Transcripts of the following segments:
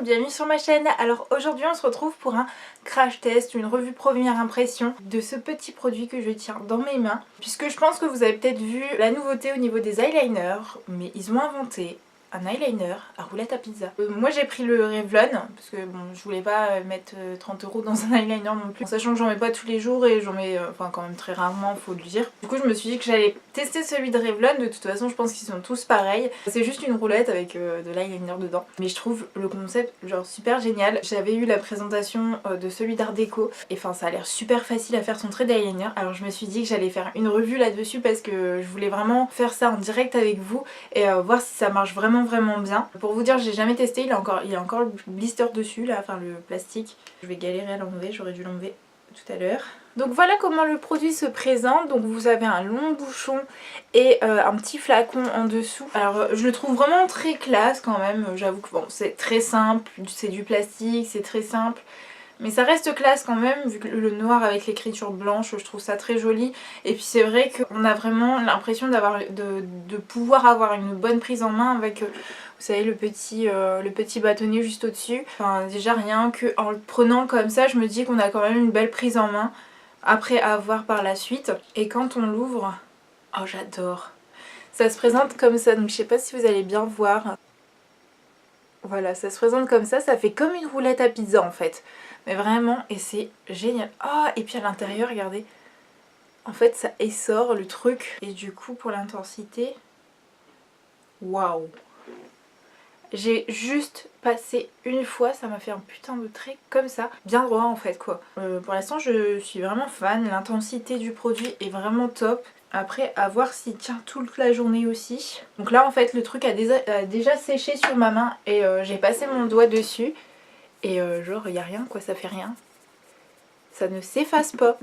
monde, bienvenue sur ma chaîne. Alors aujourd'hui on se retrouve pour un crash test, une revue première impression de ce petit produit que je tiens dans mes mains. Puisque je pense que vous avez peut-être vu la nouveauté au niveau des eyeliners, mais ils ont inventé un eyeliner à roulette à pizza. Moi j'ai pris le Revlon parce que bon, je voulais pas mettre 30 € dans un eyeliner non plus, en sachant que j'en mets pas tous les jours et j'en mets enfin quand même très rarement, faut le dire. Du coup je me suis dit que j'allais tester celui de Revlon. De toute façon je pense qu'ils sont tous pareils, c'est juste une roulette avec de l'eyeliner dedans, mais je trouve le concept genre super génial. J'avais eu la présentation de celui d'Art Déco et enfin ça a l'air super facile à faire son trait d'eyeliner, alors je me suis dit que j'allais faire une revue là-dessus parce que je voulais vraiment faire ça en direct avec vous et voir si ça marche vraiment bien. Pour vous dire, j'ai jamais testé, il y a encore le blister dessus là, enfin le plastique. Je vais galérer à l'enlever, j'aurais dû l'enlever tout à l'heure. Donc voilà comment le produit se présente. Donc vous avez un long bouchon et un petit flacon en dessous. Alors je le trouve vraiment très classe quand même, j'avoue que bon c'est très simple, c'est du plastique, c'est très simple. Mais ça reste classe quand même, vu que le noir avec l'écriture blanche, je trouve ça très joli. Et puis c'est vrai qu'on a vraiment l'impression de pouvoir avoir une bonne prise en main avec, vous savez, le petit bâtonnet juste au-dessus. Enfin déjà rien qu'en le prenant comme ça, je me dis qu'on a quand même une belle prise en main. Après à voir par la suite. Et quand on l'ouvre, oh j'adore. Ça se présente comme ça, donc je sais pas si vous allez bien voir. Voilà, ça se présente comme ça fait comme une roulette à pizza en fait. Mais vraiment, et c'est génial. Ah, et puis à l'intérieur, regardez. En fait, ça essore le truc. Et du coup, pour l'intensité, waouh. J'ai juste passé une fois, ça m'a fait un putain de trait comme ça. Bien droit en fait quoi. Pour l'instant, je suis vraiment fan. L'intensité du produit est vraiment top. Après, à voir s'il tient toute la journée aussi. Donc là, en fait, le truc a déjà séché sur ma main et j'ai passé mon doigt dessus. Et genre, il n'y a rien quoi, ça fait rien. Ça ne s'efface pas.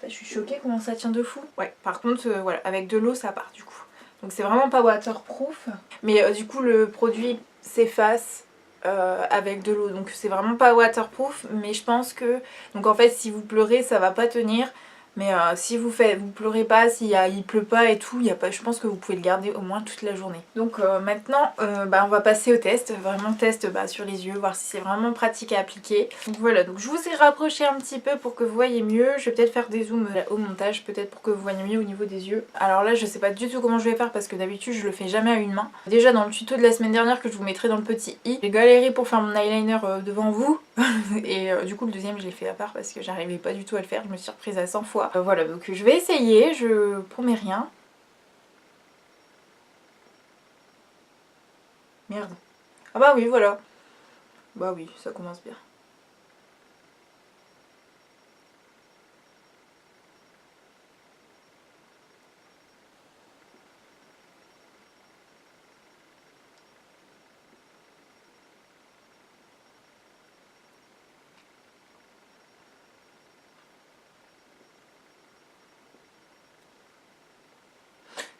Je suis choquée comment ça tient de fou. Ouais, par contre, voilà, avec de l'eau, ça part du coup. Donc c'est vraiment pas waterproof. Mais du coup, le produit s'efface avec de l'eau. Donc c'est vraiment pas waterproof. Mais je pense que... Donc en fait, si vous pleurez, ça va pas tenir. Mais si vous pleurez pas, il pleut pas et tout, je pense que vous pouvez le garder au moins toute la journée. Donc maintenant, on va passer au test. Vraiment test sur les yeux, voir si c'est vraiment pratique à appliquer. Donc voilà, donc je vous ai rapproché un petit peu pour que vous voyez mieux. Je vais peut-être faire des zooms au montage, peut-être pour que vous voyez mieux au niveau des yeux. Alors là, je sais pas du tout comment je vais faire parce que d'habitude, je le fais jamais à une main. Déjà dans le tuto de la semaine dernière que je vous mettrai dans le petit i, j'ai galéré pour faire mon eyeliner devant vous. Et du coup, le deuxième, je l'ai fait à part parce que j'arrivais pas du tout à le faire. Je me suis reprise à 100 fois. Voilà, donc je vais essayer, je promets rien. Merde. Ah bah oui, voilà. Bah oui, ça commence bien.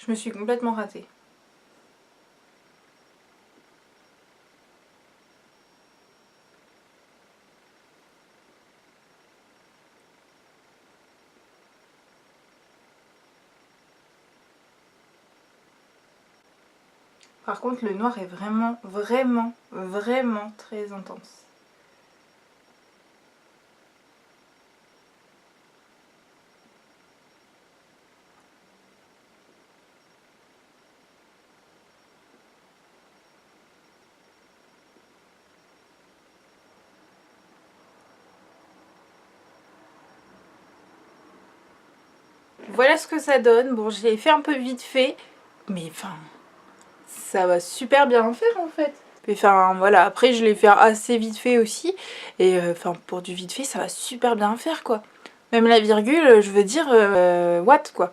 Je me suis complètement ratée. Par contre, le noir est vraiment très intense. Voilà ce que ça donne. Bon, je l'ai fait un peu vite fait, mais enfin, ça va super bien en faire en fait. Enfin voilà, après je l'ai fait assez vite fait aussi. Et enfin pour du vite fait, ça va super bien faire quoi. Même la virgule, je veux dire, what quoi.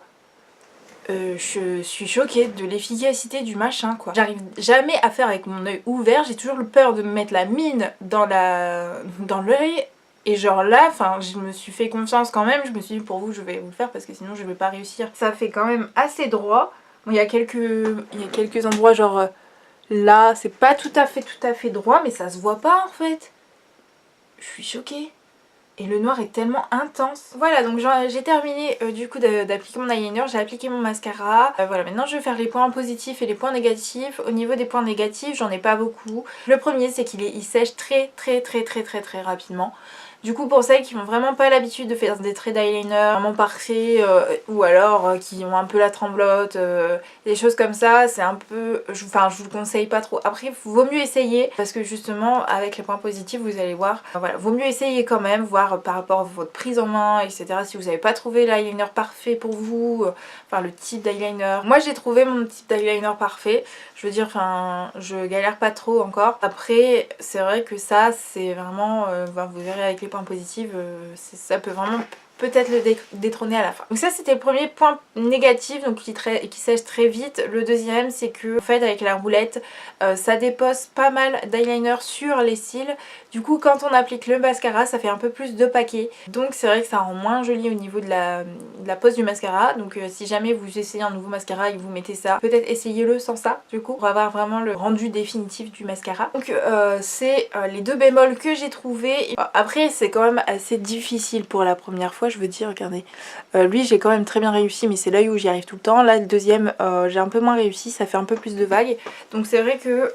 Je suis choquée de l'efficacité du machin quoi. J'arrive jamais à faire avec mon œil ouvert, j'ai toujours le peur de me mettre la mine dans l'œil. Et genre là, enfin je me suis fait confiance quand même, je me suis dit pour vous je vais vous le faire parce que sinon je vais pas réussir. Ça fait quand même assez droit. Bon, il y a quelques endroits genre là, c'est pas tout à fait droit mais ça se voit pas en fait. Je suis choquée. et le noir est tellement intense. Voilà, donc j'ai terminé du coup d'appliquer mon eyeliner, j'ai appliqué mon mascara. Voilà, maintenant je vais faire les points positifs et les points négatifs. Au niveau des points négatifs, j'en ai pas beaucoup. Le premier, c'est qu'il sèche très rapidement. Du coup, pour celles qui n'ont vraiment pas l'habitude de faire des traits d'eyeliner vraiment parfaits ou alors qui ont un peu la tremblote, des choses comme ça, c'est un peu... Enfin, je vous le conseille pas trop. Après, vaut mieux essayer parce que justement, avec les points positifs, vous allez voir. Voilà, vaut mieux essayer quand même, voir par rapport à votre prise en main, etc. Si vous n'avez pas trouvé l'eyeliner parfait pour vous, enfin le type d'eyeliner. Moi, j'ai trouvé mon type d'eyeliner parfait. Je veux dire, enfin, je galère pas trop encore. Après, c'est vrai que ça, c'est vraiment... vous verrez avec les points positifs, ça peut vraiment peut-être le détrôner à la fin. Donc ça, c'était le premier point négatif, donc qui sèche très vite. Le deuxième, c'est que en fait, avec la roulette, ça dépose pas mal d'eyeliner sur les cils. Du coup, quand on applique le mascara, ça fait un peu plus de paquet. Donc c'est vrai que ça rend moins joli au niveau de la pose du mascara. Donc si jamais vous essayez un nouveau mascara et que vous mettez ça, peut-être essayez-le sans ça, du coup, pour avoir vraiment le rendu définitif du mascara. Donc c'est les deux bémols que j'ai trouvés. Après, c'est quand même assez difficile pour la première fois, je veux dire, regardez. Lui, j'ai quand même très bien réussi, mais c'est l'œil où j'y arrive tout le temps. Là, le deuxième, j'ai un peu moins réussi, ça fait un peu plus de vagues. Donc c'est vrai que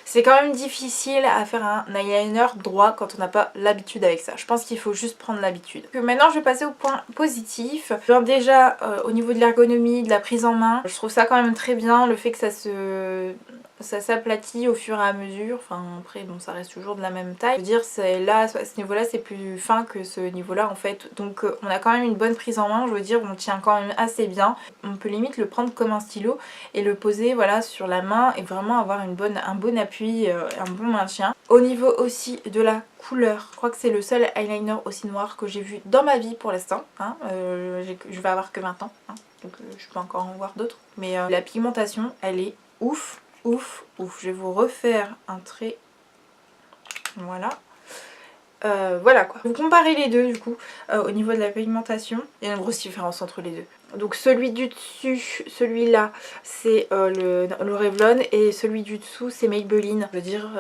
c'est quand même difficile à faire un eyeliner droit quand on n'a pas l'habitude avec ça. Je pense qu'il faut juste prendre l'habitude. Maintenant, je vais passer au point positif. Déjà, au niveau de l'ergonomie, de la prise en main, je trouve ça quand même très bien. Le fait que ça s'aplatit au fur et à mesure. Enfin, après, bon, ça reste toujours de la même taille. Je veux dire, là, à ce niveau-là, c'est plus fin que ce niveau-là, en fait. Donc, on a quand même une bonne prise en main. Je veux dire, on tient quand même assez bien. On peut limite le prendre comme un stylo et le poser, voilà, sur la main et vraiment avoir un bon appui, un bon maintien. Au niveau aussi de la couleur, je crois que c'est le seul eyeliner aussi noir que j'ai vu dans ma vie pour l'instant. Hein. Je vais avoir que 20 ans, hein, donc je peux encore en voir d'autres. Mais la pigmentation, elle est ouf. Ouf, ouf. Je vais vous refaire un trait. Voilà. Voilà quoi. Vous comparez les deux du coup au niveau de la pigmentation. Il y a une grosse différence entre les deux. Donc celui du dessus, celui-là c'est le Revlon et celui du dessous c'est Maybelline. Je veux dire,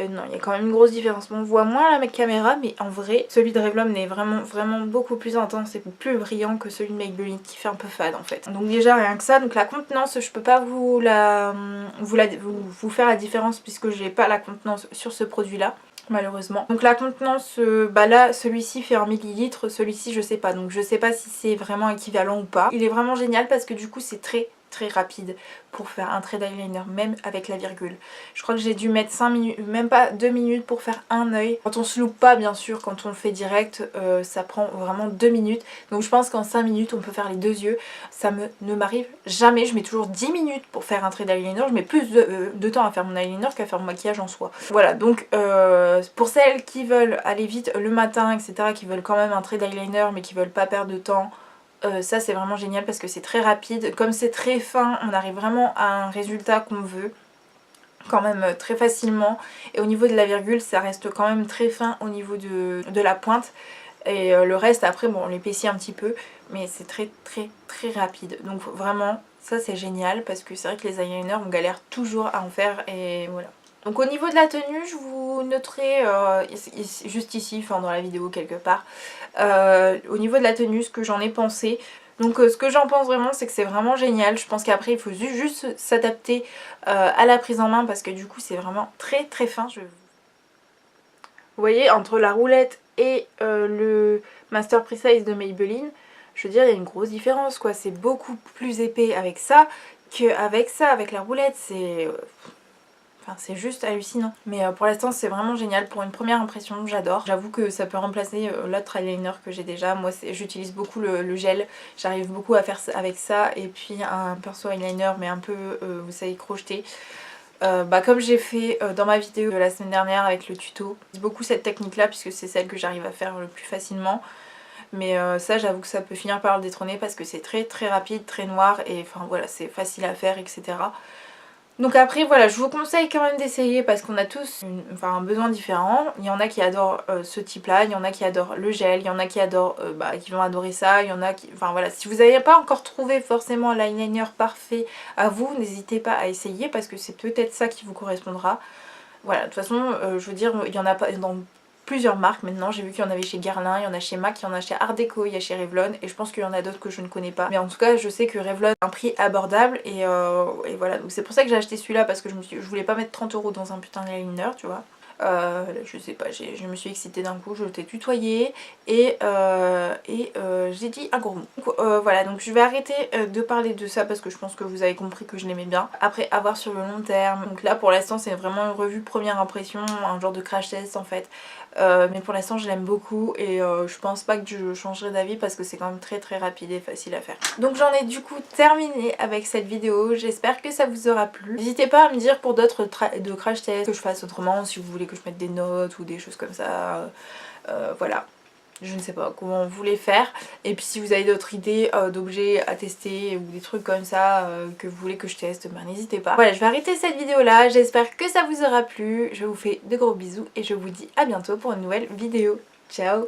non, il y a quand même une grosse différence. On voit moins la caméra, mais en vrai, celui de Revlon est vraiment beaucoup plus intense et plus brillant que celui de Maybelline qui fait un peu fade en fait. Donc déjà rien que ça, donc la contenance, je peux pas vous faire la différence puisque j'ai pas la contenance sur ce produit-là. Malheureusement. Donc la contenance, bah là celui-ci fait 1 millilitre, celui-ci je sais pas, donc je sais pas si c'est vraiment équivalent ou pas. Il est vraiment génial parce que du coup c'est très rapide pour faire un trait d'eyeliner, même avec la virgule. Je crois que j'ai dû mettre 5 minutes, même pas 2 minutes pour faire un œil. Quand on se loupe pas bien sûr, quand on le fait direct, ça prend vraiment 2 minutes. Donc je pense qu'en 5 minutes on peut faire les deux yeux. Ça ne m'arrive jamais, je mets toujours 10 minutes pour faire un trait d'eyeliner. Je mets plus de temps à faire mon eyeliner qu'à faire mon maquillage en soi. Voilà, donc pour celles qui veulent aller vite le matin, etc., qui veulent quand même un trait d'eyeliner mais qui veulent pas perdre de temps, ça c'est vraiment génial parce que c'est très rapide. Comme c'est très fin, on arrive vraiment à un résultat qu'on veut quand même très facilement. Et au niveau de la virgule, ça reste quand même très fin au niveau de la pointe. Et le reste après, bon, on l'épaissit un petit peu, mais c'est très rapide. Donc vraiment, ça c'est génial parce que c'est vrai que les eyeliners, on galère toujours à en faire et voilà. Donc au niveau de la tenue, je vous noterai juste ici, enfin dans la vidéo quelque part, au niveau de la tenue, ce que j'en ai pensé. Donc ce que j'en pense vraiment, c'est que c'est vraiment génial. Je pense qu'après il faut juste s'adapter à la prise en main parce que du coup c'est vraiment très fin. Vous voyez, entre la roulette et le Master Precise de Maybelline, je veux dire il y a une grosse différence quoi. C'est beaucoup plus épais avec ça qu'avec ça, avec la roulette. C'est juste hallucinant. Mais pour l'instant c'est vraiment génial. Pour une première impression, j'adore. J'avoue que ça peut remplacer l'autre eyeliner que j'ai déjà. Moi j'utilise beaucoup le gel. J'arrive beaucoup à faire avec ça. Et puis un pinceau eyeliner mais un peu, vous savez, crocheté. Comme j'ai fait dans ma vidéo de la semaine dernière avec le tuto. J'utilise beaucoup cette technique là puisque c'est celle que j'arrive à faire le plus facilement. Mais ça j'avoue que ça peut finir par le détrôner parce que c'est très rapide, très noir. Et enfin voilà, c'est facile à faire, etc. Donc après voilà, je vous conseille quand même d'essayer parce qu'on a tous un besoin différent. Il y en a qui adorent ce type là, il y en a qui adorent le gel, il y en a qui adorent, qui vont adorer ça, il y en a qui... Enfin voilà, si vous n'avez pas encore trouvé forcément l'eyeliner parfait à vous, n'hésitez pas à essayer parce que c'est peut-être ça qui vous correspondra. Voilà, de toute façon, je veux dire, il y en a pas dans plusieurs marques maintenant. J'ai vu qu'il y en avait chez Guerlain, il y en a chez MAC, il y en a chez Art Deco, il y a chez Revlon et je pense qu'il y en a d'autres que je ne connais pas. Mais en tout cas je sais que Revlon a un prix abordable et voilà, donc c'est pour ça que j'ai acheté celui-là parce que je voulais pas mettre 30 € dans un putain d'eyeliner, tu vois. Je sais pas, je me suis excitée d'un coup, je t'ai tutoyé et j'ai dit un gros mot. Donc, voilà, donc je vais arrêter de parler de ça parce que je pense que vous avez compris que je l'aimais bien. Après, à voir sur le long terme. Donc là pour l'instant c'est vraiment une revue première impression, un genre de crash test en fait. Mais pour l'instant je l'aime beaucoup et je pense pas que je changerai d'avis parce que c'est quand même très rapide et facile à faire. Donc j'en ai du coup terminé avec cette vidéo, j'espère que ça vous aura plu. N'hésitez pas à me dire pour d'autres de crash tests que je fasse autrement, si vous voulez que je mette des notes ou des choses comme ça, voilà. Je ne sais pas comment vous voulez faire. Et puis si vous avez d'autres idées d'objets à tester ou des trucs comme ça que vous voulez que je teste, ben n'hésitez pas. Voilà, je vais arrêter cette vidéo là. J'espère que ça vous aura plu. Je vous fais de gros bisous et je vous dis à bientôt pour une nouvelle vidéo. Ciao!